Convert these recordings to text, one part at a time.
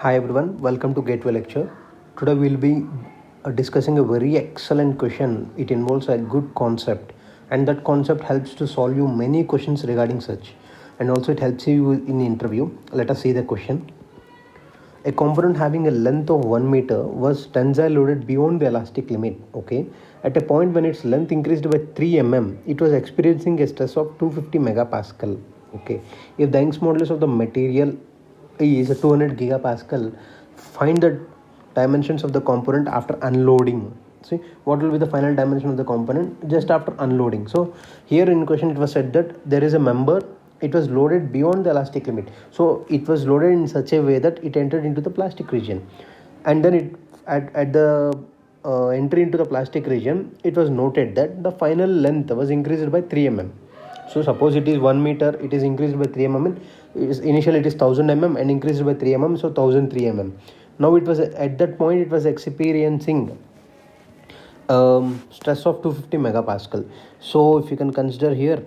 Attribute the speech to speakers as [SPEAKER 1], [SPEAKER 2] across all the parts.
[SPEAKER 1] Hi everyone, welcome to Gateway Lecture. Today we'll be discussing a very excellent question. It involves a good concept, and that concept helps to solve you many questions regarding such, and also it helps you in the interview. Let us see the question. A component having a length of 1 meter was tensile loaded beyond the elastic limit. Okay, at a point when its length increased by 3 mm, it was experiencing a stress of 250 megapascal. Okay, if the Young's modulus of the material is 200 gigapascal, find the dimensions of the component after unloading. See what will be the final dimension of the component just after unloading. So here in question it was said that there is a member, it was loaded beyond the elastic limit, so it was loaded in such a way that it entered into the plastic region, and then it at the entry into the plastic region, it was noted that the final length was increased by 3 mm. So suppose it is 1 meter, it is increased by 3 mm. Initially it is 1000 mm and increased by 3 mm, so 1003 mm. Now it was at that point it was experiencing stress of 250 megapascal. So if you can consider here,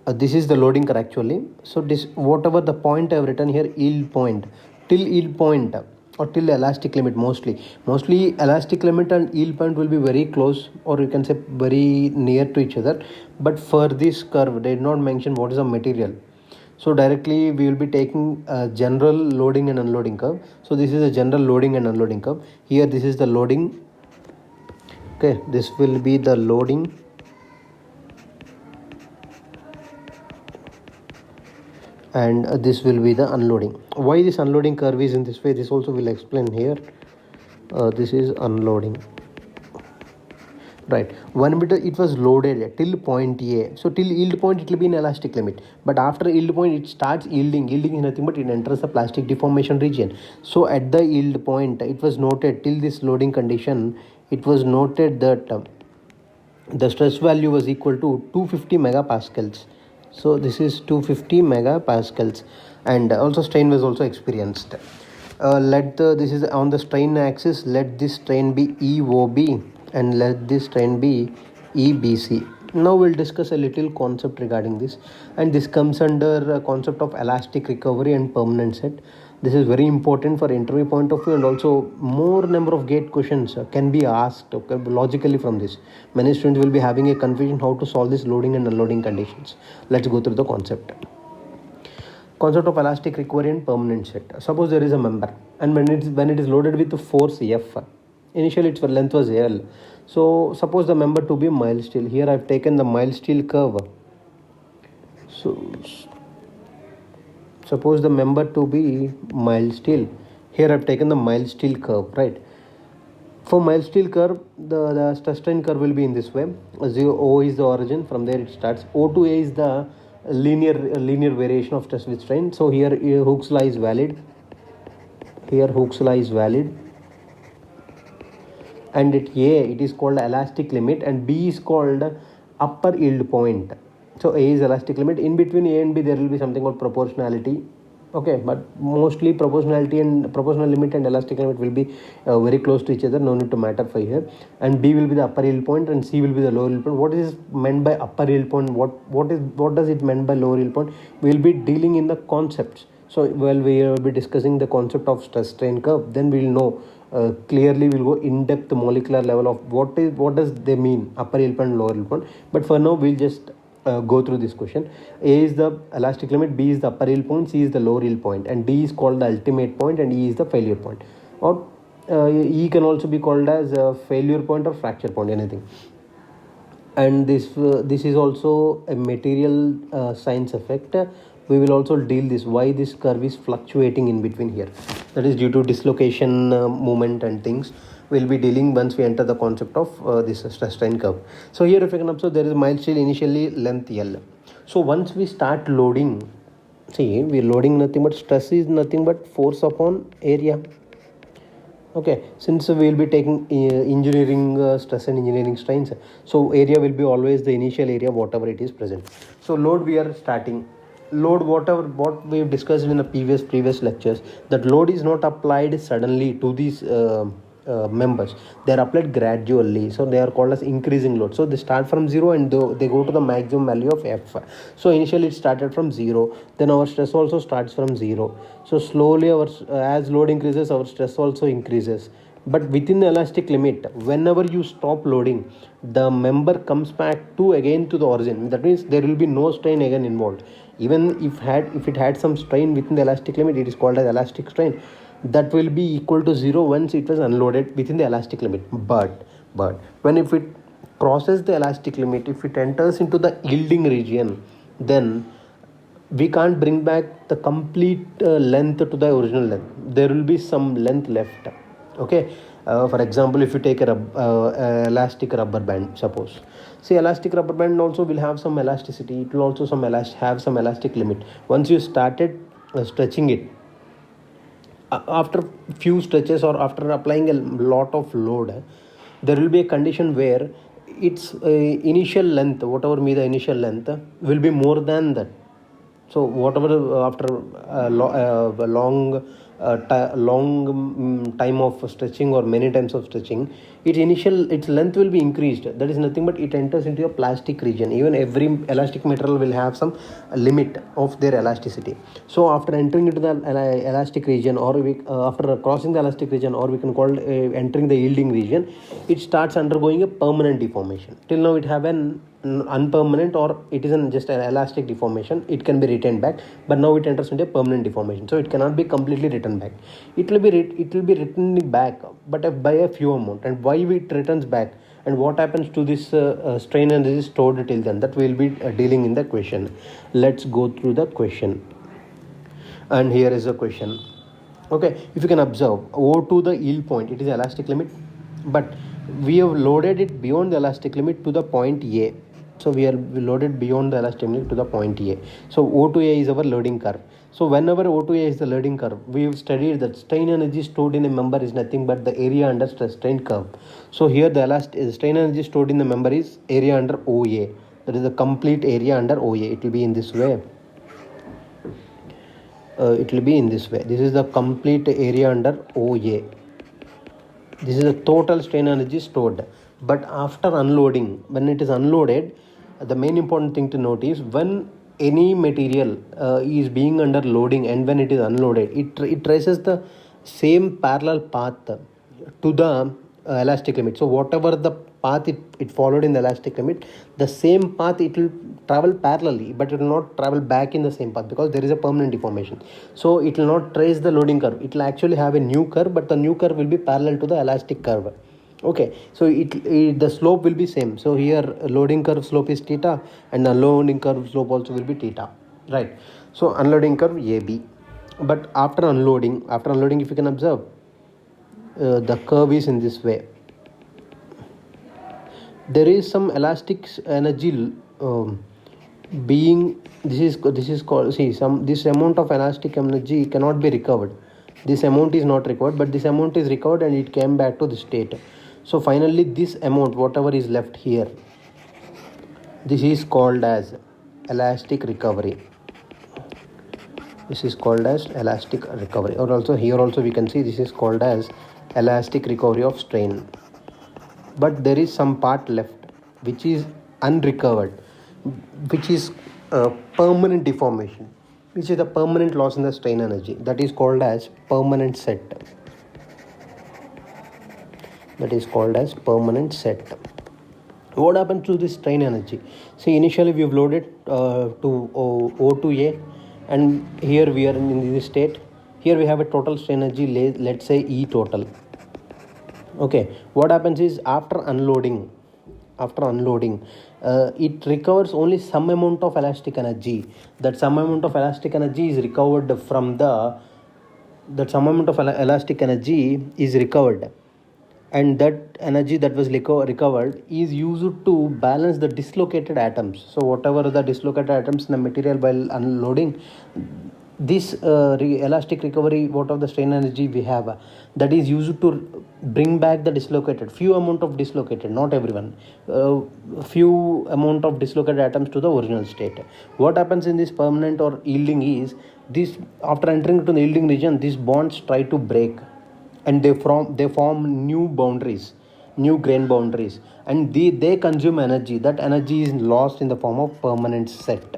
[SPEAKER 1] this is the loading curve actually. So this whatever the point I have written here, yield point, till yield point or till elastic limit, mostly elastic limit and yield point will be very close, or you can say very near to each other. But for this curve they did not mention what is the material, so directly we will be taking a general loading and unloading curve. So this is a general loading and unloading curve. Here this is the loading. Okay, this will be the loading, and this will be the unloading. Why this unloading curve is in this way, this also will explain here. This is unloading, right? 1 meter it was loaded till point A, so till yield point it will be in elastic limit, but after yield point it starts yielding is nothing but it enters the plastic deformation region. So at the yield point it was noted, till this loading condition it was noted that the stress value was equal to 250 megapascals. So this is 250 megapascals, and also strain was also experienced. This is on the strain axis, let this strain be EOB and let this strain be EBC. Now we'll discuss a little concept regarding this, and this comes under a concept of elastic recovery and permanent set. This is very important for interview point of view, and also more number of gate questions can be asked logically from this. Many students will be having a confusion how to solve this loading and unloading conditions. Let's go through the concept of elastic recovery and permanent set. Suppose there is a member, and when it is loaded with the force F, initially its length was L. So suppose the member to be mild steel. Here I have taken the mild steel curve. So suppose the member to be mild steel. Here I have taken the mild steel curve, right? For mild steel curve, the stress strain curve will be in this way. 0 O is the origin, from there it starts. O to A is the linear variation of stress with strain. So here Hooke's law is valid. Here Hooke's law is valid. And at A it is called elastic limit, and B is called upper yield point. So A is elastic limit. In between A and B there will be something called proportionality. Okay, but mostly proportionality and proportional limit and elastic limit will be very close to each other, no need to matter for here. And B will be the upper yield point and C will be the lower yield point. What is meant by upper yield point? What does it mean by lower yield point? We will be dealing in the concepts. So while we will be discussing the concept of stress strain curve, then we will know clearly. We'll go in depth molecular level of what does they mean, upper yield point, lower yield point. But for now we'll just go through this question. A is the elastic limit, B is the upper yield point, C is the lower yield point, and D is called the ultimate point, and E is the failure point. Or E can also be called as a failure point or fracture point, anything. And this is also a material science effect. We will also deal this, why this curve is fluctuating in between here. That is due to dislocation movement and things. We'll be dealing once we enter the concept of this stress strain curve. So here if you can observe, there is mild steel initially length L. So once we start loading, see we are loading nothing but stress is nothing but force upon area. Okay, since we will be taking engineering stress and engineering strains, so area will be always the initial area whatever it is present. So load we are starting. Load, what we have discussed in the previous lectures, that load is not applied suddenly to these members, they are applied gradually, so they are called as increasing load. So they start from 0 and they go to the maximum value of F. So initially it started from 0, then our stress also starts from 0. So slowly our as load increases, our stress also increases. But within the elastic limit, whenever you stop loading, the member comes back to again to the origin. That means there will be no strain again involved. Even if it had some strain within the elastic limit, it is called as elastic strain. That will be equal to 0 once it was unloaded within the elastic limit. But when if it crosses the elastic limit, if it enters into the yielding region, then we can't bring back the complete length to the original length. There will be some length left. Okay, for example, if you take a elastic rubber band, suppose, see, elastic rubber band also will have some elasticity. It will also have some elastic limit. Once you started stretching it, after few stretches or after applying a lot of load, there will be a condition where its initial length, whatever be the initial length, will be more than that. So whatever after long time of stretching or many times of stretching, its length will be increased. That is nothing but it enters into a plastic region. Even every elastic material will have some limit of their elasticity. So after entering into the elastic region, or after crossing the elastic region, or we can call entering the yielding region, it starts undergoing a permanent deformation. Till now it have an unpermanent, or it isn't just an elastic deformation. It can be retained back, but now it enters into a permanent deformation, so it cannot be completely returned back. It will be written back, but by a few amount. And why it returns back, and what happens to this strain energy stored till then, that we will be dealing in the question. Let's go through the question. And here is the question. Okay, if you can observe, O to the yield point, it is elastic limit, but we have loaded it beyond the elastic limit to the point A. So we loaded beyond the elastic limit to the point A. So O to A is our loading curve. So whenever O to A is the loading curve, we have studied that strain energy stored in a member is nothing but the area under strain curve. So here the strain energy stored in the member is area under OA. That is the complete area under OA. It will be in this way. This is the complete area under OA. This is the total strain energy stored. But after unloading, when it is unloaded, the main important thing to note is when any material is being under loading and when it is unloaded, it traces the same parallel path to the elastic limit. So whatever the path it followed in the elastic limit, the same path it will travel parallelly, but it will not travel back in the same path because there is a permanent deformation. So it will not trace the loading curve. It will actually have a new curve, but the new curve will be parallel to the elastic curve. Okay, so the slope will be same. So here loading curve slope is theta, and unloading curve slope also will be theta, right? So unloading curve AB. But after unloading, if you can observe, the curve is in this way. There is some elastic energy being, this is called, this amount of elastic energy cannot be recovered. This amount is not recovered, but this amount is recovered and it came back to the state. So finally this amount, whatever is left here, this is called as elastic recovery. This is called as elastic recovery, or also here also we can see this is called as elastic recovery of strain. But there is some part left which is unrecovered, which is permanent deformation, which is the permanent loss in the strain energy. That is called as permanent set. That is called as permanent set. What happens to this strain energy? See, initially we have loaded to O to A, and here we are in this state. Here we have a total strain energy, let's say E total. Okay, what happens is after unloading, it recovers only some amount of elastic energy. That some amount of elastic energy is recovered from and that energy that was recovered is used to balance the dislocated atoms. So whatever the dislocated atoms in the material while unloading, this elastic recovery, what of the strain energy we have, that is used to bring back the dislocated, few amount of dislocated, not everyone, few amount of dislocated atoms to the original state. What happens in this permanent or yielding is, this after entering into the yielding region, these bonds try to break, and they form new boundaries, new grain boundaries, and they consume energy. That energy is lost in the form of permanent set.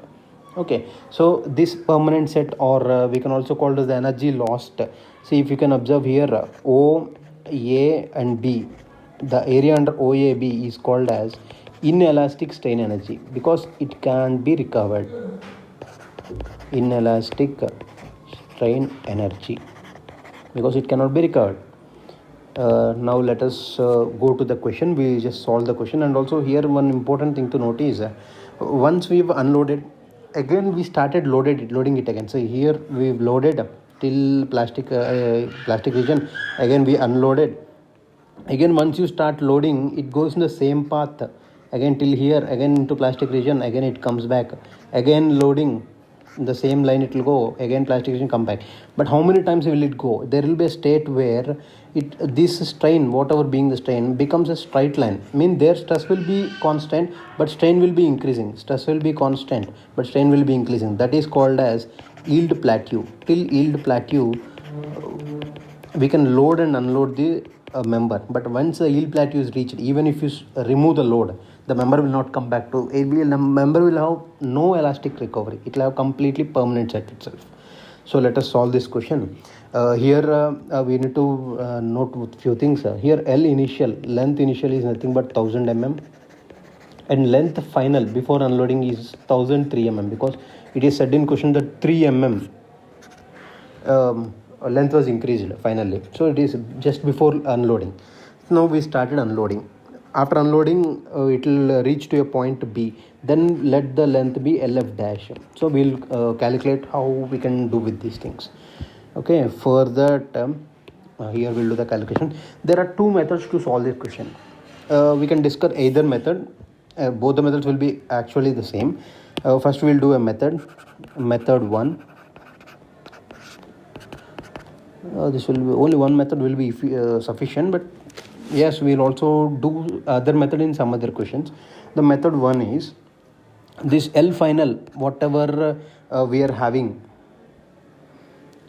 [SPEAKER 1] Okay, so this permanent set, or we can also call it as the energy lost. See, if you can observe here, O, A and B, the area under OAB is called as inelastic strain energy because it can be recovered. Inelastic strain energy because it cannot be recovered. Now let us go to the question. We just solve the question, and also here one important thing to note is once we've unloaded, again we started loading it again. So here we've loaded till plastic region, again we unloaded. Again once you start loading, it goes in the same path again till here, again into plastic region, again it comes back, again loading in the same line it will go, again plastic region come back. But how many times will it go? There will be a state where this strain, whatever being the strain, becomes a straight line. Their stress will be constant but strain will be increasing. Stress will be constant but strain will be increasing. That is called as yield plateau. Till yield plateau we can load and unload the member, but once the yield plateau is reached, even if you remove the load, the member will not come back to member will have no elastic recovery. It will have completely permanent set itself. So let us solve this question. Here we need to note few things. Here L initial, length initial is nothing but 1000 mm, and length final before unloading is 1003 mm, because it is said in question that 3 mm length was increased finally. So it is just before unloading. Now we started unloading. After unloading, it will reach to a point B. Then let the length be LF dash. So we'll calculate how we can do with these things. Okay, for that here we'll do the calculation. There are two methods to solve this question. We can discuss either method. Both the methods will be actually the same. First we'll do a method 1. This will be only one method will be sufficient, but yes, we'll also do other method in some other questions. The method 1 is this L final, whatever we are having,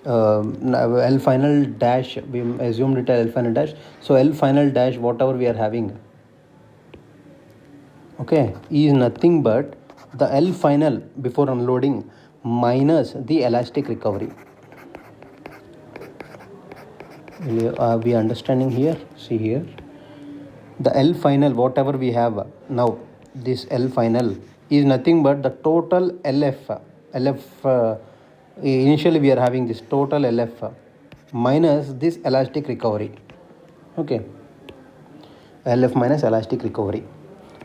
[SPEAKER 1] L final dash, we assumed it as L final dash. So L final dash, whatever we are having, okay, is nothing but the L final before unloading minus the elastic recovery. Are we understanding here? See here, the L final, whatever we have now, this L final is nothing but the total LF. Initially we are having this total LF minus this elastic recovery. Okay, LF minus elastic recovery,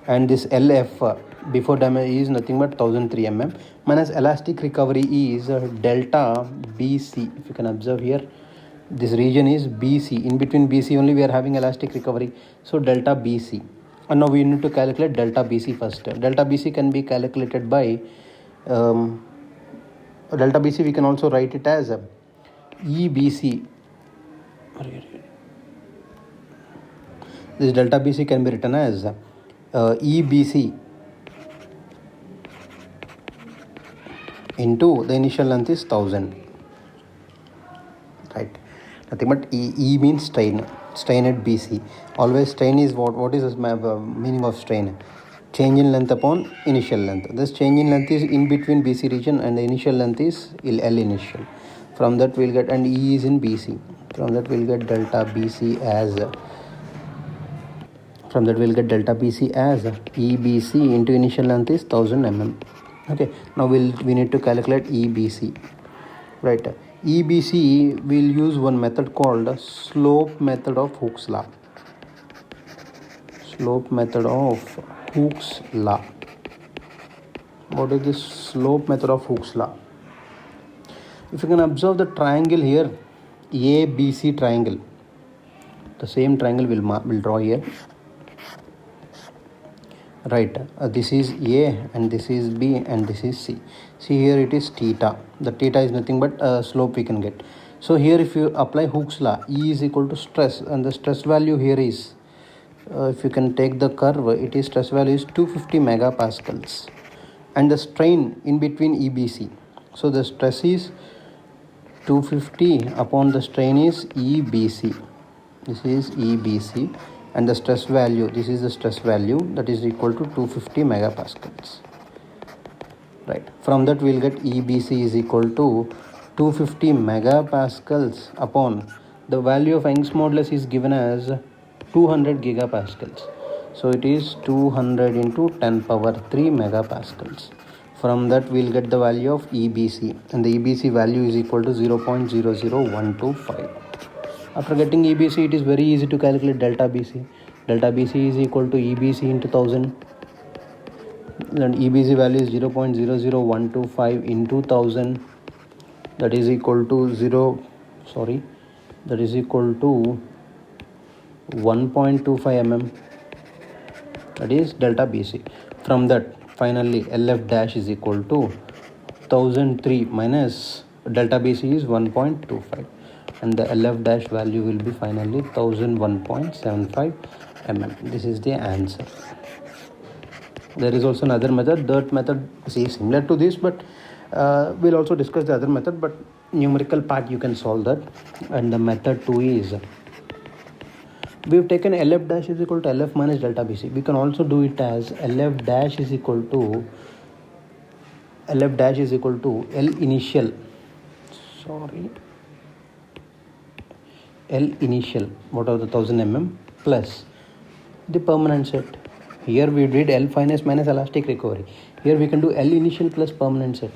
[SPEAKER 1] and this LF before damage is nothing but 1003 mm minus elastic recovery is delta BC. If you can observe here, this region is BC. In between BC only we are having elastic recovery. So delta BC. And now we need to calculate delta BC first. Delta BC can be calculated by delta BC. We can also write it as EBC. This delta BC can be written as EBC into the initial length is 1000. Right. Nothing but E means strain at BC. Always strain is what is the meaning of strain? Change in length upon initial length. This change in length is in between BC region and the initial length is L initial. From that we'll get, and E is in BC. From that we'll get delta BC as EBC into initial length is 1000 mm. Okay, now we need to calculate EBC. Right. EBC will use one method called slope method of Hooke's law. Slope method of Hooke's law. What is this slope method of Hooke's law? If you can observe the triangle here, ABC triangle, the same triangle will draw here. Right, this is A and this is B and this is C. See here it is theta. The theta is nothing but slope we can get. So here if you apply Hooke's law, E is equal to stress, and the stress value here is, if you can take the curve, it is stress value is 250 megapascals, and the strain in between EBC. So the stress is 250 upon the strain is EBC. this is EBC, and the stress value, this is the stress value, that is equal to 250 megapascals. Right, from that we'll get EBC is equal to 250 megapascals upon the value of Young's modulus is given as 200 gigapascals, so it is 200 into 10 power 3 megapascals. From that we'll get the value of EBC, and the EBC value is equal to 0.00125. After getting EBC, it is very easy to calculate delta BC. Delta BC is equal to EBC into 1000, and EBC value is 0.00125 into 1000, that is equal to 1.25 mm, that is delta BC. From that finally LF dash is equal to 1003 minus delta BC is 1.25, and the LF dash value will be finally 1001.75 mm. This is the answer. There is also another method. That method is similar to this, but we'll also discuss the other method, but numerical part you can solve that. And the method 2 is, we've taken LF dash is equal to LF minus delta BC. We can also do it as LF dash is equal to L initial, what are the 1000 mm plus the permanent set. Here we did L finest minus elastic recovery. Here we can do L initial plus permanent set.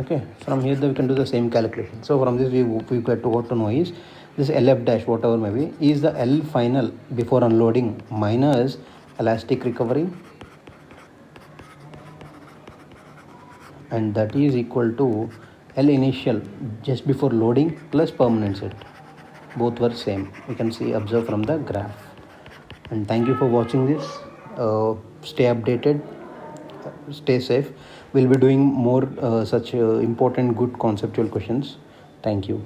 [SPEAKER 1] Okay, from here we can do the same calculation. So from this we got to what to know is this LF dash, whatever may be, is the L final before unloading minus elastic recovery, and that is equal to L initial just before loading plus permanent set. Both were same. You can see, observe from the graph. And thank you for watching this. Stay updated, stay safe. We'll be doing more such important good conceptual questions. Thank you.